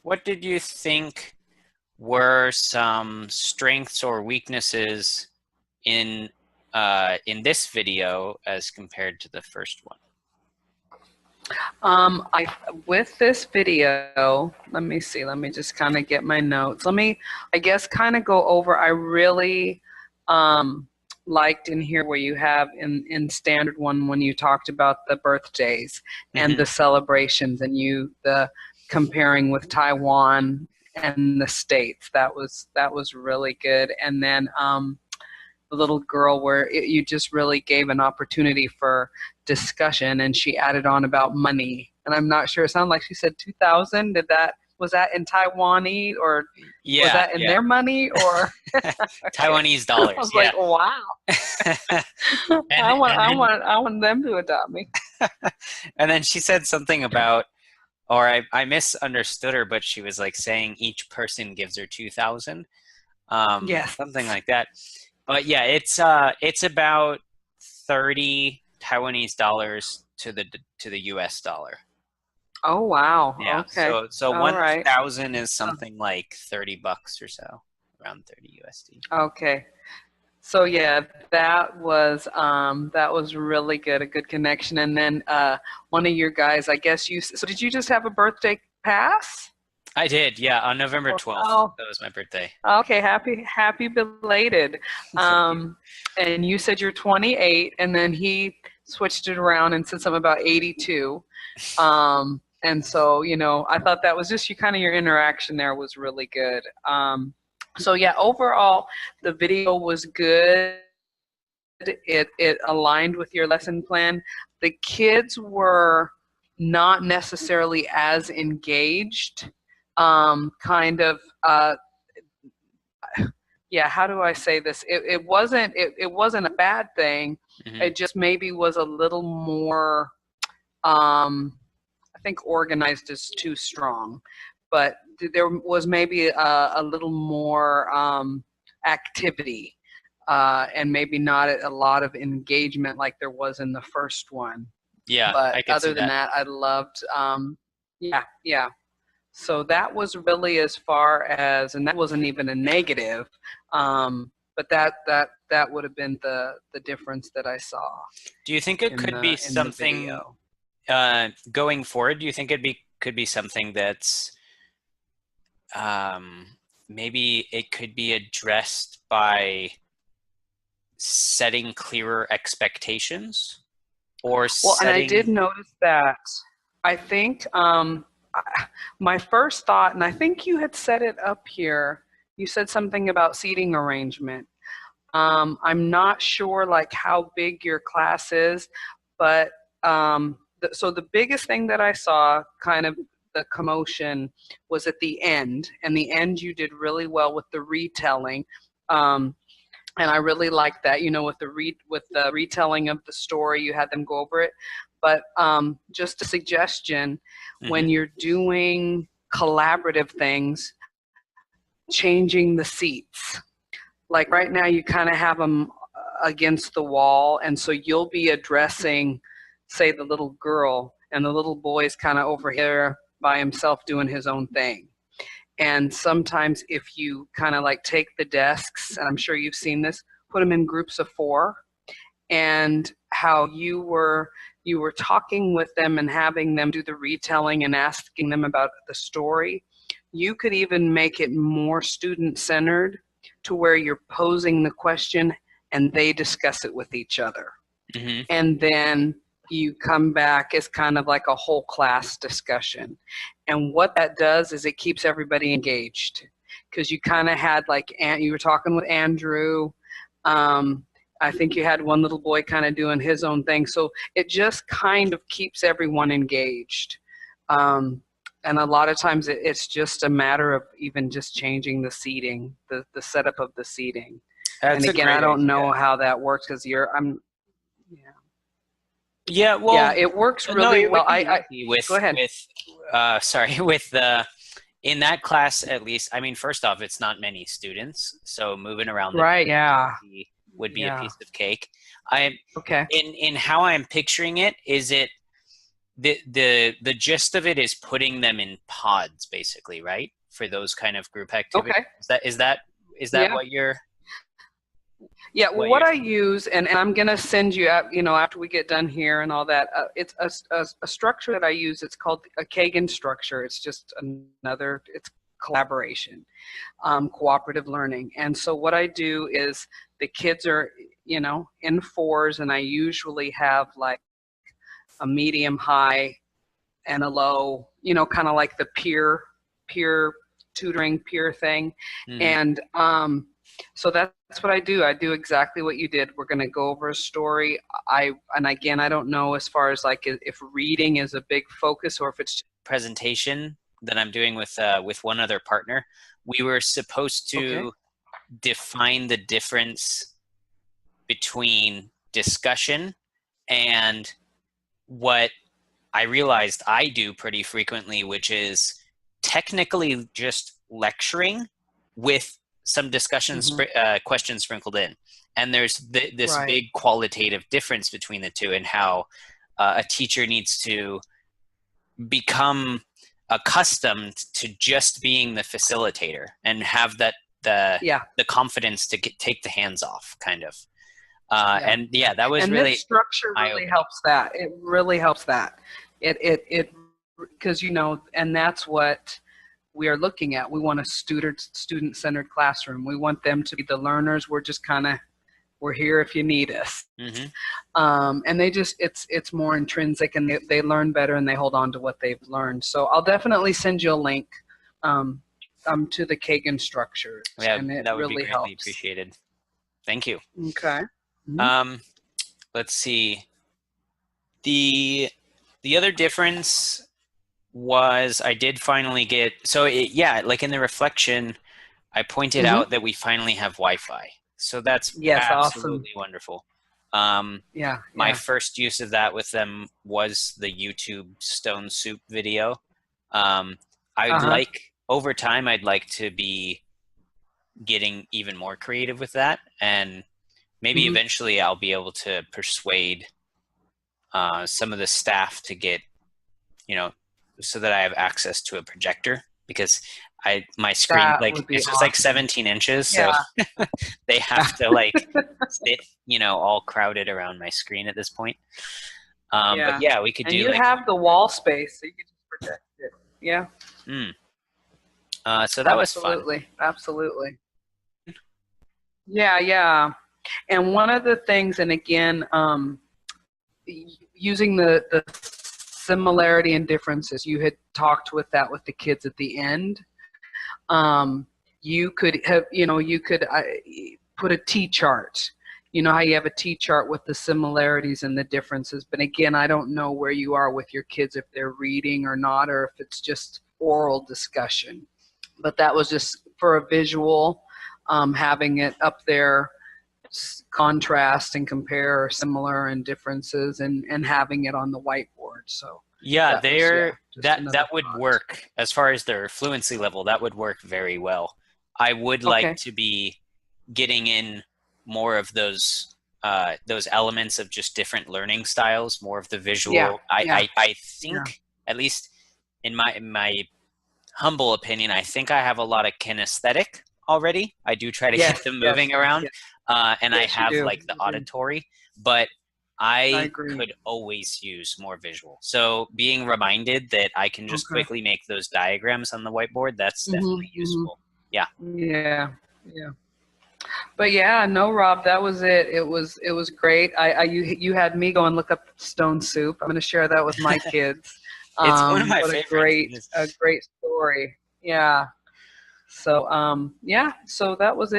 What did you think were some strengths or weaknesses in this video as compared to the first one? With this video, let me see, let me just kind of get my notes. Let me, I guess, kind of go over, I really liked in here where you have in standard one when you talked about the birthdays and the celebrations and the comparing with Taiwan and the States. That was really good. And then the little girl where you just really gave an opportunity for discussion, and she added on about money. And I'm not sure, it sounded like she said 2,000. Was that in Taiwanese, or was that in their money, or Taiwanese dollars? I was like, wow. I want them to adopt me. And then she said something about, or I misunderstood her, but she was like saying each person gives her 2,000. Yes. Something like that. But yeah, it's about 30 Taiwanese dollars to the US dollar. Oh wow. Yeah. Okay. So All 1,000 is something like $30 or so, around 30 USD. Okay. So yeah, that was really good, a good connection. And then one of your guys, I guess so did you just have a birthday pass? I did, yeah, on November 12th. Oh. That was my birthday. Okay, happy belated. And you said you're 28, and then he switched it around and said something about 82. And so, I thought that was just your interaction there was really good. So yeah, overall, the video was good. It aligned with your lesson plan. The kids were not necessarily as engaged. Yeah, how do I say this? It wasn't a bad thing. It just maybe was a little more, I think organized is too strong, but there was maybe a little more activity and maybe not a lot of engagement like there was in the first one. Yeah, but other than that, I loved, yeah. So that was really as far as, and that wasn't even a negative, but that would have been the difference that I saw. Do you think it could be something going forward? Do you think could be something that's maybe it could be addressed by setting clearer expectations, or and I did notice that. I think my first thought, and I think you had set it up here, you said something about seating arrangement. I'm not sure like how big your class is, but so the biggest thing that I saw, kind of the commotion, was at the end. And the end you did really well with the retelling. And I really liked that, with the retelling of the story, you had them go over it. But just a suggestion, when you're doing collaborative things, changing the seats. Like right now, you kind of have them against the wall, and so you'll be addressing, say, the little girl, and the little boy's kind of over here by himself doing his own thing. And sometimes if you kind of like take the desks, and I'm sure you've seen this, put them in groups of 4, and how you were talking with them and having them do the retelling and asking them about the story, you could even make it more student-centered to where you're posing the question and they discuss it with each other. And then you come back as kind of like a whole class discussion. And what that does is it keeps everybody engaged, because you kind of had like, you were talking with Andrew, I think you had one little boy kind of doing his own thing. So it just kind of keeps everyone engaged. And a lot of times it's just a matter of even just changing the seating, the setup of the seating. And again, I don't know how that works, because yeah, well, yeah, it works really well. Go ahead. With in that class, at least, I mean, first off, it's not many students, so moving around would be a piece of cake. In how I'm picturing it, is it the gist of it is putting them in pods, basically, right? For those kind of group activities. Okay. Is that Yeah. what you're Yeah, well, what what you're I saying? use, and I'm going to send you out, after we get done here and all that, it's a structure that I use. It's called a Kagan structure. It's just it's collaboration, cooperative learning. And so what I do is the kids are, in fours, and I usually have like a medium high and a low, kind of like the peer tutoring peer thing. Hmm. And so that's what I do. I do exactly what you did. We're going to go over a story. And again, I don't know as far as like if reading is a big focus or if it's Presentation that I'm doing with one other partner. We were supposed okay. to define the difference between discussion and what I realized I do pretty frequently, which is technically just lecturing with some discussion Hmm. questions sprinkled in. And there's this Right. big qualitative difference between the two, and how a teacher needs to become accustomed to just being the facilitator and have the Yeah. the confidence to take the hands off, kind of. Yeah. And yeah, that was And this really structure really eye-opening. helps that. It really helps that. Because, and that's what we are looking at. We want a student-centered classroom. We want them to be the learners. We're here if you need us. Hmm. And it's more intrinsic, and they learn better, and they hold on to what they've learned. So I'll definitely send you a link um, to the Kagan structures, Yeah, and it that would be really greatly helps. appreciated. Thank you. Okay. Mhm. Um, let's see. The the other difference was I did finally get, so yeah, like in the reflection, I pointed Mhm. out that we finally have Wi-Fi. So that's Yes, awesome. absolutely wonderful. Um, Yeah, my yeah. first use of that with them was the YouTube Stone Soup video. I would Uh-huh. like, over time, I'd like to be getting even more creative with that. And maybe Mhm. eventually I'll be able to persuade some of the staff to get, you know, so that I have access to a projector, because my screen, That like, would be it's just like awesome. 17 inches, so Yeah. they have to like sit, all crowded around my screen at this point. But Yeah. yeah, we could And do you like, have the wall space, so you can just project it. Yeah, mm, so that was fun. absolutely. Absolutely. Yeah, yeah. And one of the things, and again, using the similarity and differences, you had talked with that with the kids at the end. You could have, you could put a T chart. You know how you have a T chart with the similarities and the differences. But again, I don't know where you are with your kids, if they're reading or not, or if it's just oral discussion. But that was just for a visual, having it up there, contrast and compare similar and differences, and having it on the whiteboard. So Yeah, that was, yeah, just that another would thought. work as far as their fluency level. That would work very well. I would like Okay. to be getting in more of those elements of just different learning styles, more of the Yeah, visual. yeah, I yeah. think, at least in my humble opinion, I think I have a lot of kinesthetic already. I do try to get Yes, them moving yes, around, yes, and I yes, you have do. like the You do. auditory, but I I agree. could always use more visual. So being reminded that I can just Okay. quickly make those diagrams on the whiteboard, that's Mhm, definitely mhm. useful. Yeah. Yeah, yeah. But yeah, no, Rob, that was it. It was great. You had me go and look up Stone Soup. I'm going to share that with my kids. It's one of my What a favorites. great story. Yeah. So yeah, so that was it.